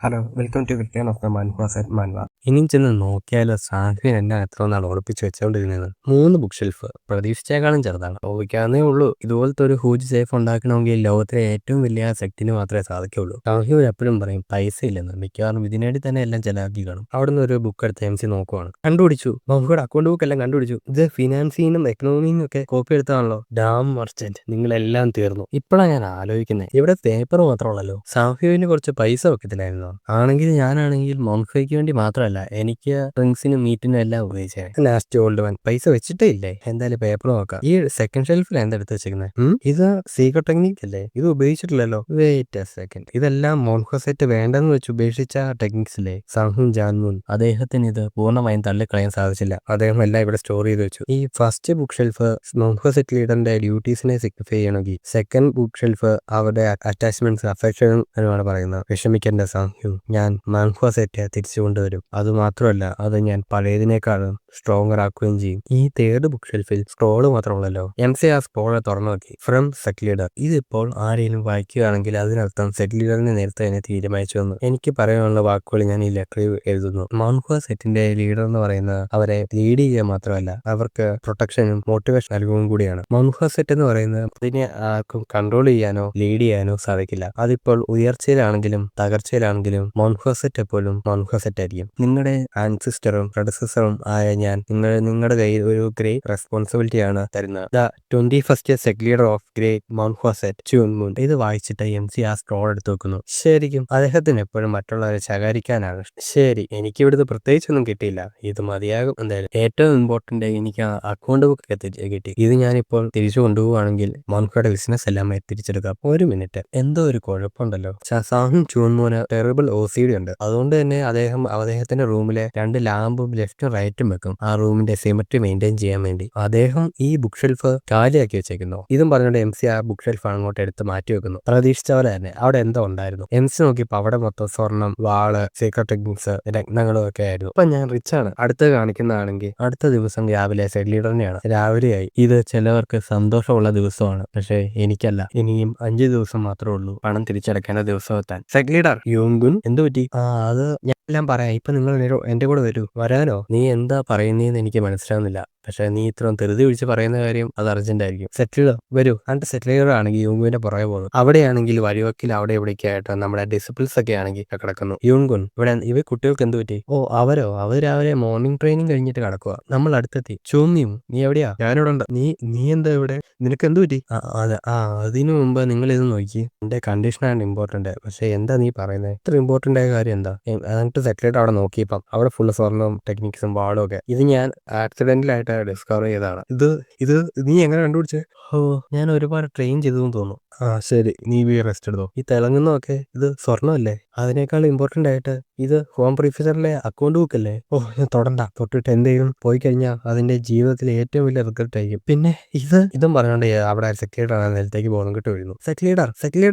Hello, welcome to return of the manhwas at manhwa. ഇനിയും ചെന്ന് നോക്കിയാലോ സാഹിബിൻ എല്ലാം എത്ര നാൾ ഉറപ്പിച്ച് വെച്ചുകൊണ്ടിരുന്നത്. 3 ബുക്ക് ഷെൽഫ് പ്രതീക്ഷിച്ചേക്കാളും ചെറുതാണ്. ഊഹിക്കാവുന്നേ ഉള്ളൂ. ഇതുപോലത്തെ ഒരു ഹൂജ് സേഫ് ഉണ്ടാക്കണമെങ്കിൽ ലോകത്തിലെ ഏറ്റവും വലിയ സെക്റ്റിന് മാത്രമേ സാധിക്കുള്ളൂ. സാഹിബ് എപ്പോഴും പറയും പൈസ ഇല്ലെന്ന്. മിക്കവാറും ഇതിനുവേണ്ടി തന്നെ എല്ലാം ചെലവാക്കി കാണും. അവിടുന്ന് ഒരു ബുക്ക് എടുത്ത് MC നോക്കുവാണ്. കണ്ടുപിടിച്ചു. മഹുയുടെ അക്കൗണ്ട് ബുക്ക് എല്ലാം കണ്ടുപിടിച്ചു. ഇത് ഫിനാൻസിനും എക്കണോമിനും ഒക്കെ കോപ്പി എടുത്താണല്ലോ. ഡാം മർച്ചന്റ്, നിങ്ങളെല്ലാം തീർന്നു. ഇപ്പോഴാണ് ഞാൻ ആലോചിക്കുന്നത്, ഇവിടെ പേപ്പർ മാത്രമുള്ളല്ലോ. സാഹിബിന് കുറച്ച് പൈസ വെക്കത്തില്ലായിരുന്നു. ആണെങ്കിൽ ഞാനാണെങ്കിൽ മോൺഫയ്ക്ക് വേണ്ടി മാത്രമല്ല, എനിക്ക് ഡ്രിങ്ക്സിനും മീറ്റിനും എല്ലാം ഉപയോഗിച്ചേ. ലാസ്റ്റ് ഓൾഡ് വൺ പൈസ വെച്ചിട്ടേ ഇല്ലേ. എന്തായാലും പേപ്പർ നോക്കാം. ഈ സെക്കൻഡ് ഷെൽഫിൽ എന്താ എടുത്ത് വെച്ചിരിക്കുന്നത്? ഇത് സീക്രട്ട് ടെക്നിക് അല്ലേ? ഇത് ഉപയോഗിച്ചിട്ടില്ലല്ലോ. വെയിറ്റ് എ സെക്കൻഡ്, ഇതെല്ലാം മോൺഫസെറ്റ് വേണ്ടെന്ന് വെച്ച് ഉപേക്ഷിച്ച ടെക്നിക്സ് അല്ലേ? സംഹുൻ ജാൻമുൻ, അദ്ദേഹത്തിന് ഇത് പൂർണ്ണമായും തള്ളിക്കളയാൻ സാധിച്ചില്ല. അദ്ദേഹം എല്ലാം ഇവിടെ സ്റ്റോർ ചെയ്ത് വെച്ചു. ഈ ഫസ്റ്റ് ബുക്ക് ഷെൽഫ് മോൺഫസെറ്റ് ലീഡറിന്റെ ഡ്യൂട്ടീസിനെ സിഗ്നിഫൈ ചെയ്യണമെങ്കിൽ, സെക്കൻഡ് ബുക്ക് ഷെൽഫ് അവരുടെ അറ്റാച്ച്മെന്റ്സ് അഫെക്ഷൻ എന്നാണ് പറയുന്നത്. വിഷമിക്കേണ്ട സംഹ്യു, ഞാൻ മാൻഹ്വാസെറ്റ് തിരിച്ചു കൊണ്ടുവരും. അതുമാത്രമല്ല, അത് ഞാൻ പഴയതിനേക്കാളും സ്ട്രോങ്ങർ ആക്കുകയും ചെയ്യും. ഈ തേർഡ് ബുക്ക് ഷെൽഫിൽ സ്ക്രോള് മാത്രമുള്ളല്ലോ. MC ആ സ്ക്രോളെ തുറന്നു നോക്കി. From set leader. ഇതിപ്പോൾ ആരെങ്കിലും വായിക്കുകയാണെങ്കിൽ അതിനർത്ഥം സെറ്റ് ലീഡറിനെ നേരത്തെ തന്നെ തീരുമാനിച്ചു എന്ന്. എനിക്ക് പറയാനുള്ള വാക്കുകൾ ഞാൻ ഈ ലെറ്ററിൽ എഴുതുന്നു. മാൻഹ്വാസെറ്റിന്റെ ലീഡർ എന്ന് പറയുന്നത് അവരെ ലീഡ് ചെയ്യുക മാത്രമല്ല, അവർക്ക് പ്രൊട്ടക്ഷനും മോട്ടിവേഷൻ നൽകുകയും കൂടിയാണ്. മാൻഹ്വാസെറ്റ് എന്ന് പറയുന്നത് അതിനെ ആർക്കും കൺട്രോൾ ചെയ്യാനോ ലീഡ് ചെയ്യാനോ സാധിക്കില്ല. അതിപ്പോൾ ഉയർച്ചയിലാണെങ്കിലും തകർച്ചയിലാണെങ്കിലും മോൺഫസെറ്റ് എപ്പോഴും മോൺഫസെറ്റ് ആയിരിക്കും. നിങ്ങളുടെ ആൻസിസ്റ്ററും പ്രൊഡസസറും ആയ ഞാൻ നിങ്ങളുടെ കയ്യിൽ ഒരു ഗ്രേറ്റ് റെസ്പോൺസിബിലിറ്റി ആണ് തരുന്നത്. The 21st set leader of great മോൺഫസെറ്റ് ചുൻമുൻ. ഇത് വായിച്ചിട്ട് MC ആ സ്ക്രോൾ എടുത്ത് വെക്കുന്നു. ശരിക്കും അദ്ദേഹത്തിന് എപ്പോഴും മറ്റുള്ളവരെ ശകാരിക്കാനാണ്. ശരി, എനിക്ക് ഇവിടുത്തെ പ്രത്യേകിച്ചൊന്നും കിട്ടിയില്ല. ഇത് മതിയാകും. എന്തായാലും ഏറ്റവും ഇമ്പോർട്ടന്റ്, എനിക്ക് ആ അക്കൗണ്ട് ബുക്ക് കിട്ടി. ഇത് ഞാനിപ്പോൾ തിരിച്ചു കൊണ്ടുപോവുകയാണെങ്കിൽ മോൺഫയുടെ ബിസിനസ് എല്ലാം തിരിച്ചെടുക്കാം. ഒരു മിനിറ്റ്, എന്തോ ഒരു കുഴപ്പമുണ്ടല്ലോ. സാഹുൻ ചൂൻമോന് OCD ഉണ്ട്. അതുകൊണ്ട് തന്നെ അദ്ദേഹത്തിന്റെ റൂമിലെ 2 ലാമ്പും ലെഫ്റ്റും റൈറ്റും വെക്കും, ആ റൂമിന്റെ സിമെട്രി മെയിൻറ്റെയിൻ ചെയ്യാൻ വേണ്ടി. അദ്ദേഹം ഈ ബുക്ക് ഷെൽഫ് കാലിയാക്കി വെച്ചേക്കുന്നു. ഇതും പറഞ്ഞുകൊണ്ട് MC ആ ബുക്ക് ഷെൽഫ് അങ്ങോട്ട് എടുത്ത് മാറ്റി വെക്കുന്നു. പ്രതീക്ഷിച്ച പോലെ തന്നെ അവിടെ എന്തോ ഉണ്ടായിരുന്നു. MC നോക്കിയപ്പോൾ അവിടെ മൊത്തം സ്വർണം, വാള്, സീക്രട്ട് ടെക്നിക്സ്, രത്നങ്ങളും ഒക്കെ ആയിരുന്നു. അപ്പൊ ഞാൻ റിച്ച് ആണ്. അടുത്ത് കാണിക്കുന്നതാണെങ്കിൽ അടുത്ത ദിവസം രാവിലെ സെറ്റ് ലീഡറിനെയാണ്. രാവിലെയായി. ഇത് ചിലവർക്ക് സന്തോഷമുള്ള ദിവസമാണ്, പക്ഷേ എനിക്കല്ല. ഇനിയും 5 ദിവസം മാത്രമേ ഉള്ളൂ പണം തിരിച്ചടക്കേണ്ട ദിവസം എത്താൻ. സെറ്റ് ലീഡർ യോങ്കുൻ, എന്ത് പറ്റി? അത് ഞാൻ എല്ലാം പറയാം. ഇപ്പൊ നിങ്ങൾ എന്റെ കൂടെ വരൂ. വരാനോ? നീ എന്താ പറയുന്നതെന്ന് എനിക്ക് മനസ്സിലാവുന്നില്ല. പക്ഷെ നീ ഇത്രയും ധൃതി പിടിച്ച് പറയുന്ന കാര്യം അത് അർജന്റ് ആയിരിക്കും. സെറ്റിലർ വരൂ. എന്നിട്ട് സെറ്റിലർ ആണെങ്കിൽ യൂങ്കുവിന്റെ പുറകെ പോകുന്നു. അവിടെയാണെങ്കിൽ വഴിവക്കിൽ അവിടെ ഇവിടേക്ക് ആയിട്ട് നമ്മുടെ ഡിസിപ്ലിൻസ് ഒക്കെ ആണെങ്കിൽ കിടക്കുന്നു. യൂങ്കുൻ, ഇവ കുട്ടികൾക്ക് എന്ത് പറ്റി? ഓ, അവർ രാവിലെ മോർണിംഗ് ട്രെയിനിങ് കഴിഞ്ഞിട്ട് കിടക്കുക. നമ്മൾ അടുത്തെത്തി. ചൂമ്യും, നീ എവിടെയാ? ഞാനിവിടെ ഉണ്ട്. നീ എന്താ ഇവിടെ? നിനക്ക് എന്ത് പറ്റി? അതിനു മുമ്പ് നിങ്ങൾ ഇത് നോക്കി. എന്റെ കണ്ടീഷനാണ് ഇമ്പോർട്ടന്റ്. പക്ഷെ എന്താ നീ പറയുന്നത്? ഇത്ര ഇമ്പോർട്ടന്റ് ആയ കാര്യം എന്താ? എന്നിട്ട് സെറ്റിലേറ്റ് അവിടെ നോക്കിയപ്പം അവിടെ ഫുള്ള് സ്വർണ്ണവും ടെക്നിക്സും വാളും ഒക്കെ. ഇത് ഞാൻ ആക്സിഡന്റലായിട്ട് ഡിസ്കവർ ചെയ്തതാണ്. ഇത് നീ എങ്ങനെ കണ്ടുപിടിച്ചേ? ഓ, ഞാൻ ഒരുപാട് ട്രെയിൻ ചെയ്തതെന്ന് തോന്നുന്നു. ശരി, നീ റെസ്റ്റ് എടുത്തോ. ഈ തിളങ്ങുന്നതൊക്കെ ഇത് സ്വർണ്ണമല്ലേ? അതിനേക്കാൾ ഇമ്പോർട്ടന്റ് ആയിട്ട് ഇത് ഹോം പ്രിഫിസറിലെ അക്കൗണ്ട് ബുക്ക് അല്ലേ? ഓ, ഞാൻ തൊടണ്ട. തൊട്ടിട്ട് എന്തെങ്കിലും പോയി കഴിഞ്ഞാൽ അതിന്റെ ജീവിതത്തിലെ ഏറ്റവും വലിയ റിഗ്രറ്റ് ആയിരിക്കും. പിന്നെ ഇതും പറഞ്ഞോണ്ട് അവിടെ സെറ്റ് ലീഡർ നിലത്തേക്ക് ബോധം കിട്ടി വീഴുന്നു. സെറ്റ് ലീഡർ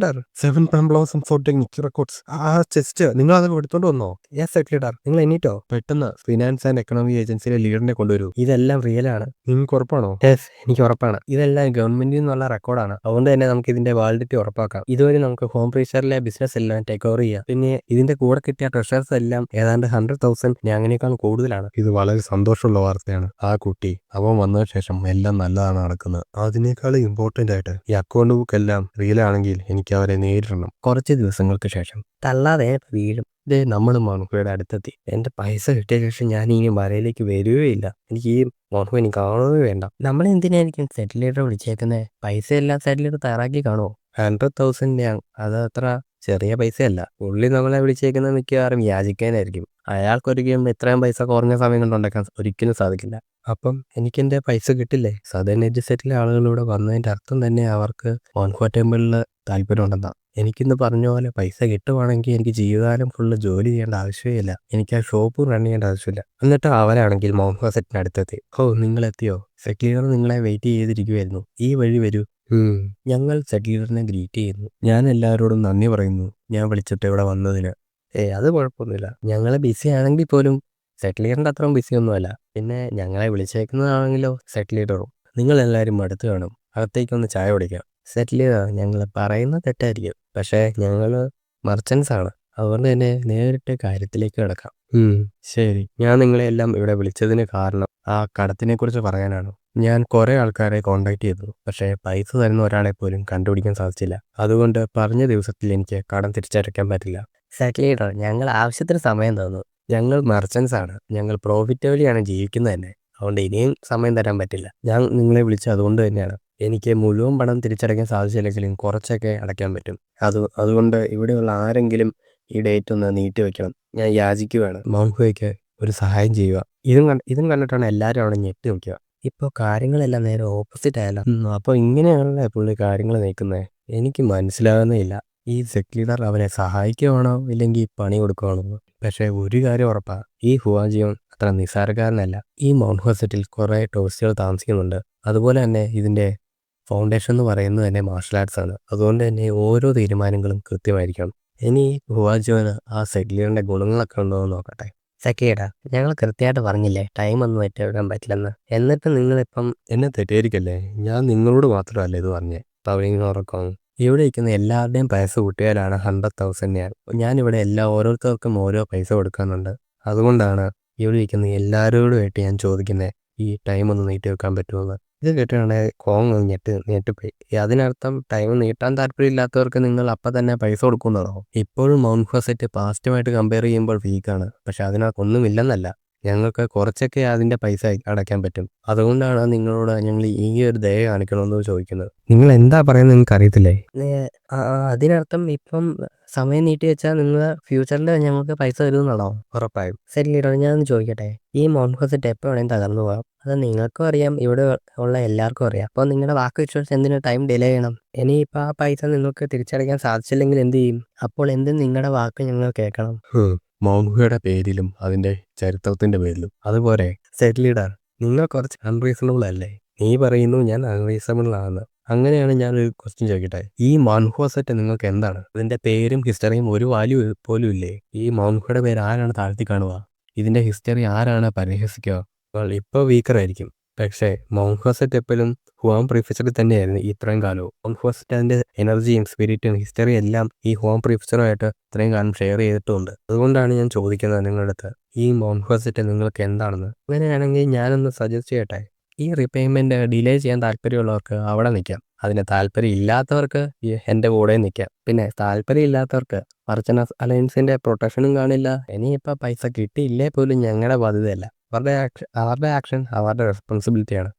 7 പെംബ്ലോസം ഫോർ ടെക്നിക് റെക്കോർഡ്സ്. ആ ചെസ്റ്റ് നിങ്ങൾ അതൊക്കെ എടുത്തോണ്ട് വന്നോ? Yes set leader. നിങ്ങൾ എണീറ്റോ? പെട്ടെന്ന് ഫിനാൻസ് ആൻഡ് എക്കണോമി ഏജൻസിയിലെ ലീഡറിനെ കൊണ്ടുവരൂ. ഇതെല്ലാം റിയൽ ആണ്. നിങ്ങൾക്ക് ഉറപ്പാണോ? യെസ്, എനിക്ക് ഉറപ്പാണ്. ഇതെല്ലാം ഗവൺമെന്റിൽ നിന്നുള്ള റെക്കോർഡാണ്. അതുകൊണ്ട് തന്നെ നമുക്ക് ഇതിന്റെ വാലിഡിറ്റി ഉറപ്പാക്കാം. ഇതുവരെ നമുക്ക് ഹോം പ്രീസറിലെ ബിസിനസ് എല്ലാം ടേക്ക് ഓവർ ചെയ്യാം. പിന്നെ ഇതിന്റെ കൂടെ കിട്ടിയ ട്രഷേഴ്സ് എല്ലാം ഏതാണ്ട് 100,000 അങ്ങനെയേക്കാൾ കൂടുതലാണ്. ഇത് വളരെ സന്തോഷമുള്ള വാർത്തയാണ്. ആ കുട്ടി അവൻ വന്നതിന് ശേഷം എല്ലാം നല്ലതാണ് നടക്കുന്നത്. അതിനേക്കാൾ ഇമ്പോർട്ടന്റ് ആയിട്ട് ഈ അക്കൗണ്ട് ബുക്ക് എല്ലാം റിയൽ ആണെങ്കിൽ എനിക്ക് അവരെ നേരിടണം. കുറച്ച് ദിവസങ്ങൾക്ക് ശേഷം തള്ളാതെ വീഴും. നമ്മൾ മോൺഹുയുടെ അടുത്തെത്തി. എന്റെ പൈസ കിട്ടിയ ശേഷം ഞാൻ ഇനി വരയിലേക്ക് വരികയില്ല. എനിക്ക് ഈ മോൺഹു എനിക്ക് കാണുകയേ വേണ്ട. നമ്മൾ എന്തിനായിരിക്കും സെറ്റ് ലീഡറെ വിളിച്ചേക്കുന്നത്? പൈസ എല്ലാം സെറ്റ് ലീഡർ തയ്യാറാക്കി കാണുമോ? 100,000 അത് അത്ര ചെറിയ പൈസയല്ല. പുള്ളി നമ്മളെ വിളിച്ചേക്കുന്നത് മിക്കവാറും യാചിക്കാനായിരിക്കും. അയാൾക്കൊരിക്കലും ഇത്രയും പൈസ കുറഞ്ഞ സമയം കൊണ്ട് ഉണ്ടാക്കാൻ ഒരിക്കലും സാധിക്കില്ല. അപ്പം എനിക്ക് എന്റെ പൈസ കിട്ടില്ലേ? സദേൺ എഡ്ജ് സെറ്റിലെ ആളുകൾ ഇവിടെ വന്നതിന്റെ അർത്ഥം തന്നെ അവർക്ക് മോൺഹു ടെമ്പിളിൽ താല്പര്യമുണ്ടെന്നാ. എനിക്കിന്ന് പറഞ്ഞ പോലെ പൈസ കിട്ടുവാണെങ്കിൽ എനിക്ക് ജീവിതകാലം ഫുള്ള് ജോലി ചെയ്യേണ്ട ആവശ്യമേ ഇല്ല. എനിക്ക് ആ ഷോപ്പും റൺ ചെയ്യേണ്ട ആവശ്യമില്ല. എന്നിട്ട് അവരാണെങ്കിൽ മോൺഹു സെറ്റിന് അടുത്തെത്തി. ഓ, നിങ്ങൾ എത്തിയോ? സെറ്റ് ലീഡർ നിങ്ങളെ വെയിറ്റ് ചെയ്തിരിക്കുവായിരുന്നു. ഈ വഴി വരൂ. ഞങ്ങൾ സെറ്റ് ലീഡറിനെ ഗ്രീറ്റ് ചെയ്യുന്നു. ഞാൻ എല്ലാവരോടും നന്ദി പറയുന്നു ഞാൻ വിളിച്ചിട്ട് ഇവിടെ വന്നതിന്. അത് കുഴപ്പമൊന്നുമില്ല. ഞങ്ങളെ ബിസി ആണെങ്കിൽ പോലും സെറ്റ് ലീഡറിന്റെ അത്രയും ബിസി ഒന്നുമല്ല. പിന്നെ ഞങ്ങളെ വിളിച്ചേക്കുന്നതാണെങ്കിലോ സെറ്റ് ലീഡറും. നിങ്ങൾ എല്ലാവരും അടുത്ത് കാണും. അകത്തേക്കൊന്ന് ചായ കുടിക്കാം. സെറ്റ് ലീഡർ, ഞങ്ങൾ പറയുന്നത് തെറ്റായിരിക്കും, പക്ഷേ ഞങ്ങൾ മർച്ചൻസ് ആണ്. അതുകൊണ്ട് തന്നെ നേരിട്ട് കാര്യത്തിലേക്ക് കിടക്കാം. ശരി. ഞാൻ നിങ്ങളെല്ലാം ഇവിടെ വിളിച്ചതിന് കാരണം ആ കടത്തിനെക്കുറിച്ച് പറയാനാണ്. ഞാൻ കുറെ ആൾക്കാരെ കോൺടാക്ട് ചെയ്തു. പക്ഷേ പൈസ തരുന്ന ഒരാളെ പോലും കണ്ടുപിടിക്കാൻ സാധിച്ചില്ല. അതുകൊണ്ട് പറഞ്ഞ ദിവസത്തിൽ എനിക്ക് കടം തിരിച്ചടയ്ക്കാൻ പറ്റില്ല. സെറ്റിലീഡർ, ഞങ്ങൾ ആവശ്യത്തിന് സമയം തന്നു. ഞങ്ങൾ മെർച്ചൻസ് ആണ്. ഞങ്ങൾ പ്രോഫിറ്റബിളിയാണ് ജീവിക്കുന്നത് തന്നെ. അതുകൊണ്ട് ഇനിയും സമയം തരാൻ പറ്റില്ല. ഞാൻ നിങ്ങളെ വിളിച്ചത് അതുകൊണ്ട് തന്നെയാണ്. എനിക്ക് മുഴുവൻ പണം തിരിച്ചടയ്ക്കാൻ സാധിച്ചില്ലെങ്കിലും കുറച്ചൊക്കെ അടയ്ക്കാൻ പറ്റും. അതുകൊണ്ട് ഇവിടെയുള്ള ആരെങ്കിലും ഈ ഡേറ്റ് ഒന്ന് നീട്ടി വെക്കണം. ഞാൻ യാചിക്കുകയാണ്. മൗൻഹുവയ്ക്ക് ഒരു സഹായം ചെയ്യുക. ഇതും കണ്ടിട്ടാണ് എല്ലാവരും അവിടെ ഞെട്ടി നോക്കുക. ഇപ്പോൾ കാര്യങ്ങളെല്ലാം നേരെ ഓപ്പോസിറ്റ് ആയല്ലോ. അപ്പോൾ ഇങ്ങനെയാണല്ലേ പുള്ളി കാര്യങ്ങൾ നീക്കുന്നത്? എനിക്ക് മനസ്സിലാകുന്നേയില്ല. ഈ സെക്ലീഡർ അവനെ സഹായിക്കുവാണോ ഇല്ലെങ്കിൽ പണി കൊടുക്കുവാണോ? പക്ഷേ ഒരു കാര്യം ഉറപ്പാ, ഈ ഹുവാജിയോൻ അത്ര നിസ്സാരക്കാരനല്ല. ഈ മൗണ്ട് ഹോസറ്റിൽ കുറേ ടൂറിസ്റ്റുകൾ താമസിക്കുന്നുണ്ട്. അതുപോലെ തന്നെ ഇതിൻ്റെ ഫൗണ്ടേഷൻ എന്ന് പറയുന്നത് തന്നെ മാർഷൽ ആർട്സ് ആണ്. അതുകൊണ്ട് തന്നെ ഓരോ തീരുമാനങ്ങളും കൃത്യമായിരിക്കണം. ഇനി ഹുവാജിയോന് ആ സെക്ലീഡറിൻ്റെ ഗുണങ്ങളൊക്കെ ഉണ്ടോ എന്ന് നോക്കട്ടെ. സെക്ലീഡർ, ഞങ്ങൾ കൃത്യമായിട്ട് പറഞ്ഞില്ലേ ടൈം ഒന്നും വെട്ടിയെടുക്കാൻ പറ്റില്ലെന്ന്. എന്നിട്ട് നിങ്ങളിപ്പം എന്നെ തെറ്റിദ്ധരിക്കല്ലേ. ഞാൻ നിങ്ങളോട് മാത്രമല്ല ഇത് പറഞ്ഞേ. പവലിങ്ങുറക്കം ഇവിടെ ഇരിക്കുന്ന എല്ലാവരുടെയും പൈസ കൂട്ടിയാലാണ് 100,000 ഞാനിവിടെ ഓരോരുത്തർക്കും ഓരോ പൈസ കൊടുക്കുന്നുണ്ട്. അതുകൊണ്ടാണ് ഇവിടെ ഇരിക്കുന്ന എല്ലാവരോടുമായിട്ട് ഞാൻ ചോദിക്കുന്നത് ഈ ടൈം ഒന്ന് നീട്ടി വെക്കാൻ പറ്റുമെന്ന്. ഇത് കേട്ടിട്ടുണ്ടെങ്കിൽ കോങ് ഞെട്ടിപ്പോയി. അതിനർത്ഥം ടൈം നീട്ടാൻ താല്പര്യമില്ലാത്തവർക്ക് നിങ്ങൾ അപ്പം തന്നെ പൈസ കൊടുക്കുന്നതാണോ? ഇപ്പോഴും മൗണ്ട് ഹോസറ്റ് പാസ്റ്റുമായിട്ട് കമ്പയർ ചെയ്യുമ്പോൾ വീക്കാണ്. പക്ഷെ അതിനകത്തൊന്നുമില്ലെന്നല്ല. ഞങ്ങൾക്ക് കുറച്ചൊക്കെ അതിൻ്റെ പൈസ അടയ്ക്കാൻ പറ്റും. അതുകൊണ്ടാണ് നിങ്ങളോട് ഞങ്ങൾ ഈ ഒരു ദയ കാണിക്കണമെന്ന് ചോദിക്കുന്നത്. നിങ്ങൾ എന്താ പറയുന്നത് നിങ്ങൾക്ക് അറിയത്തില്ലേ? അതിനർത്ഥം ഇപ്പം സമയം നീട്ടി വെച്ചാൽ നിങ്ങൾ ഫ്യൂച്ചറിൽ ഞങ്ങൾക്ക് പൈസ തരുമെന്നാണോ? ഉറപ്പായും. സെറ്റിലീഡർ, ഞാനൊന്ന് ചോദിക്കട്ടെ, ഈ മൗണ്ട് ഹോസറ്റ് എപ്പോൾ വേണമെങ്കിൽ തകർന്നു പോകാം. അത് നിങ്ങൾക്കും അറിയാം, ഇവിടെ ഉള്ള എല്ലാവർക്കും അറിയാം. അപ്പോൾ നിങ്ങളുടെ വാക്ക് വിശ്വസിച്ച് എന്തിനു ടൈം ഡിലേ ചെയ്യണം? ഇനിയിപ്പോൾ ആ പൈസ നിങ്ങൾക്ക് തിരിച്ചടയ്ക്കാൻ സാധിച്ചില്ലെങ്കിൽ എന്ത് ചെയ്യും? അപ്പോൾ എന്തും നിങ്ങളുടെ വാക്ക് ഞങ്ങൾ കേൾക്കണം. മൗൻഹുയുടെ പേരിലും അതിൻ്റെ ചരിത്രത്തിൻ്റെ പേരിലും. അതുപോലെ സെറ്റിലീഡർ, നിങ്ങൾ കുറച്ച് അൺറീസണബിൾ അല്ലേ? നീ പറയുന്നു ഞാൻ അൺറീസണബിൾ ആണെന്ന്. അങ്ങനെയാണ് ഞാനൊരു ക്വസ്റ്റ്യൻ ചോദിക്കട്ടെ. ഈ മൗണ്ട് ഹോസറ്റ് നിങ്ങൾക്ക് എന്താണ്? അതിൻ്റെ പേരും ഹിസ്റ്ററിയും ഒരു വാല്യൂ പോലും ഇല്ലേ? ഈ മൗൻഹുയുടെ പേര് ആരാണ് താഴ്ത്തി കാണുക? ഇതിൻ്റെ ഹിസ്റ്ററി ആരാണ് പരിഹസിക്കുക? ഇപ്പോൾ വീക്കറായിരിക്കും. പക്ഷേ മൗണ്ട് ഹോസറ്റ് എപ്പോഴും ഹുവാൻ പ്രീഫെക്ചറിൽ തന്നെയായിരുന്നു ഇത്രയും കാലവും. മൗണ്ട് ഹോസറ്റ് അതിൻ്റെ എനർജിയും സ്പിരിറ്റും ഹിസ്റ്ററിയും എല്ലാം ഈ ഹുവാൻ പ്രീഫെക്ചറുമായിട്ട് ഇത്രയും കാലം ഷെയർ ചെയ്തിട്ടുമുണ്ട്. അതുകൊണ്ടാണ് ഞാൻ ചോദിക്കുന്നത് നിങ്ങളുടെ അടുത്ത്, ഈ മൗണ്ട് ഹോസറ്റ് നിങ്ങൾക്ക് എന്താണെന്ന്. അങ്ങനെയാണെങ്കിൽ ഞാനൊന്ന് സജസ്റ്റ് ചെയ്യട്ടെ. ഈ റീപേയ്മെൻറ്റ് ഡിലേ ചെയ്യാൻ താല്പര്യമുള്ളവർക്ക് അവിടെ നിൽക്കാം. അതിന് താല്പര്യം ഇല്ലാത്തവർക്ക് എൻ്റെ കൂടെ നിൽക്കാം. പിന്നെ താല്പര്യം ഇല്ലാത്തവർക്ക് മർച്ചൻസ് അലയൻസിൻ്റെ പ്രൊട്ടക്ഷനും കാണില്ല. ഇനിയിപ്പോൾ പൈസ കിട്ടിയില്ലേ പോലും ഞങ്ങളുടെ ബാധ്യതയല്ല. അവരുടെ ആക്ഷൻ അവരുടെ റെസ്പോൺസിബിലിറ്റിയാണ്.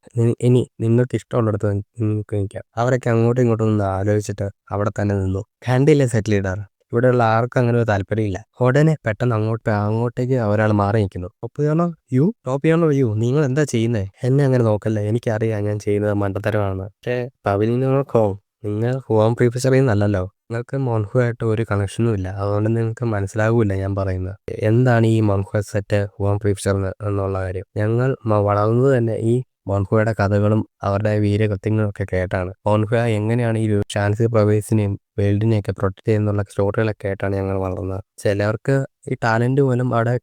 ഇനി നിങ്ങൾക്ക് ഇഷ്ടമുള്ളിടത്ത് നിങ്ങൾക്ക് നിൽക്കാം. അവരൊക്കെ അങ്ങോട്ടും ഇങ്ങോട്ടും ഒന്ന് ആലോചിച്ചിട്ട് അവിടെ തന്നെ നിന്നു. കണ്ടില്ലേ സെറ്റിലീഡർ, ഇവിടെയുള്ള ആർക്കും അങ്ങനെ ഒരു താല്പര്യമില്ല. ഉടനെ പെട്ടെന്ന് അങ്ങോട്ടേക്ക് ഒരാൾ മാറി നിൽക്കുന്നു. ടോപ്പ് ചെയ്യണോ യു? നിങ്ങൾ എന്താ ചെയ്യുന്നത്? എന്നെ അങ്ങനെ നോക്കല്ലേ. എനിക്കറിയാം ഞാൻ ചെയ്യുന്നത് മണ്ടത്തരമാണെന്ന്. പക്ഷേ പവലിനോക്കോ, നിങ്ങൾ ഹോം പ്രീഫെക്ചറിൽ നിന്നല്ലല്ലോ. നിങ്ങൾക്ക് മൗൻഹുമായിട്ട് ഒരു കണക്ഷനും ഇല്ല. അതുകൊണ്ട് നിങ്ങൾക്ക് മനസ്സിലാവില്ല ഞാൻ പറയുന്നത് എന്താണ് ഈ മൗണ്ട് ഹോസറ്റ് ഹോം പ്രീഫെക്ചർ എന്നുള്ള കാര്യം. ഞങ്ങൾ വളർന്നത് തന്നെ ഈ മൗൻഹുയുടെ കഥകളും അവരുടെ വീരകൃത്യങ്ങളും ഒക്കെ കേട്ടാണ്. മൗൻഹുയ എങ്ങനെയാണ് ഈ ഷാൻസി പ്രൊവിൻസിനെയും വേൾഡിനെയൊക്കെ പ്രൊട്ടക്ട് ചെയ്യുന്നുള്ള സ്റ്റോറികളൊക്കെ കേട്ടാണ് ഞങ്ങൾ വളർന്നത്. ചിലവർക്ക് ഈ ടാലന്റ് പോലും അവിടെ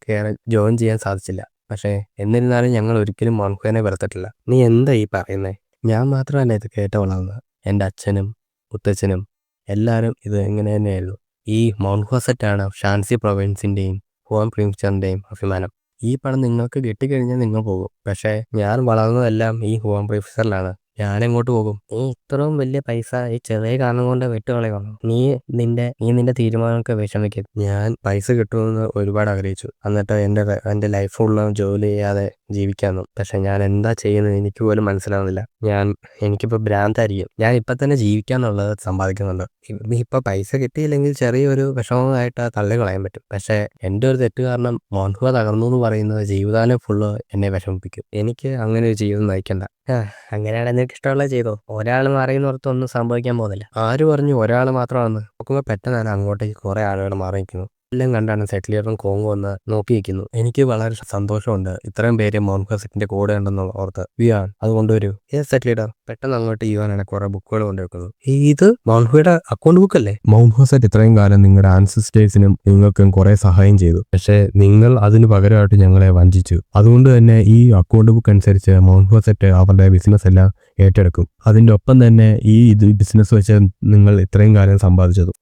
ജോയിൻ ചെയ്യാൻ സാധിച്ചില്ല. പക്ഷേ എന്നിരുന്നാലും ഞങ്ങൾ ഒരിക്കലും മൗൻഹുവിനെ വെറുത്തിട്ടില്ല. നീ എന്താ ഈ പറയുന്നത്? ഞാൻ മാത്രമല്ല ഇത് കേട്ട് വളർന്നത്. എൻ്റെ അച്ഛനും മുത്തച്ഛനും എല്ലാവരും ഇത് ഇങ്ങനെ തന്നെയായിരുന്നു. ഈ മൗണ്ട് ഹോസറ്റാണ് ഷാൻസി പ്രൊവിൻസിൻ്റെയും ഹുവാൻ പ്രീഫെക്ചറിൻ്റെയും അഭിമാനം. ഈ പണം നിങ്ങൾക്ക് കിട്ടിക്കഴിഞ്ഞാൽ നിങ്ങൾ പോകും. പക്ഷേ ഞാൻ വളർന്നതെല്ലാം ഈ ഹുവാൻ പ്രീഫെക്ചറിലാണ്. ഞാനെങ്ങോട്ട് പോകും? നീ ഇത്രയും വലിയ പൈസ ഈ ചെറിയ കാരണം കൊണ്ട് വിട്ടുകളയണം. നീ നിന്റെ തീരുമാനങ്ങൾക്ക് വിഷമിക്കും. ഞാൻ പൈസ കിട്ടുമെന്ന് ഒരുപാട് ആഗ്രഹിച്ചു. എന്നിട്ട് എൻ്റെ ലൈഫ് ഫുള്ള് ജോലി ചെയ്യാതെ ജീവിക്കാമെന്നും. പക്ഷെ ഞാൻ എന്താ ചെയ്യുന്നത് എനിക്ക് പോലും മനസ്സിലാവുന്നില്ല. എനിക്കിപ്പോൾ ഭ്രാന്തായിരിക്കും. ഞാൻ ഇപ്പം തന്നെ ജീവിക്കാന്നുള്ളത് സമ്പാദിക്കുന്നുണ്ട്. ഇപ്പോൾ പൈസ കിട്ടിയില്ലെങ്കിൽ ചെറിയൊരു വിഷമമായിട്ട് തള്ളി കളയാൻ പറ്റും. പക്ഷേ എൻ്റെ ഒരു തെറ്റ് കാരണം മൗൻഹുവ തകർന്നു എന്ന് പറയുന്നത് ജീവിതകാലം ഫുള്ള് എന്നെ വിഷമിപ്പിക്കും. എനിക്ക് അങ്ങനെ ഒരു ജീവിതം നയിക്കണ്ട. അങ്ങനെയാണെങ്കിൽ നിനക്ക് ഇഷ്ടമുള്ളത് ചെയ്തോ. ഒരാൾ മാറിയെന്നോർത്ത് ഒന്നും സംഭവിക്കാൻ പോകുന്നില്ല. ആര് പറഞ്ഞു ഒരാൾ മാത്രമാണെന്ന്? നോക്കുമ്പോൾ പെട്ടെന്നാണ് അങ്ങോട്ടേക്ക് കുറേ ആളുകൾ മാറി നിൽക്കുന്നു. എല്ലാം കണ്ടാണ് സെറ്റിലറും കോങ്ങും ഒന്ന് നോക്കി നിൽക്കുന്നു. എനിക്ക് വളരെ സന്തോഷമുണ്ട് ഇത്രയും പേര് മൗണ്ട് ഹോസറ്റിന്റെ കൂടെ ഉണ്ടെന്ന് ഓർത്ത്. വിയാൻ അത് കൊണ്ടുവരൂ. സെറ്റിലർ പെട്ടെന്ന് അങ്ങോട്ട് യുവാനാണ് കുറെ ബുക്കുകൾ കൊണ്ടുവെക്കുന്നത്. ഇത് മൗണ്ട്ഹുയുടെ അക്കൗണ്ട് ബുക്ക് അല്ലേ? മൗണ്ട് ഹോസറ്റ് ഇത്രയും കാലം നിങ്ങളുടെ ആൻസിസ്റ്റേഴ്സിനും നിങ്ങൾക്കും കുറെ സഹായം ചെയ്തു. പക്ഷേ നിങ്ങൾ അതിന് പകരമായിട്ട് ഞങ്ങളെ വഞ്ചിച്ചു. അതുകൊണ്ട് തന്നെ ഈ അക്കൗണ്ട് ബുക്ക് അനുസരിച്ച് മൗണ്ട് ഹോസറ്റ് അവരുടെ ബിസിനസ് എല്ലാം ഏറ്റെടുക്കും. അതിൻ്റെ ഒപ്പം തന്നെ ഈ ബിസിനസ് വെച്ച് നിങ്ങൾ ഇത്രയും കാലം സമ്പാദിച്ചതും.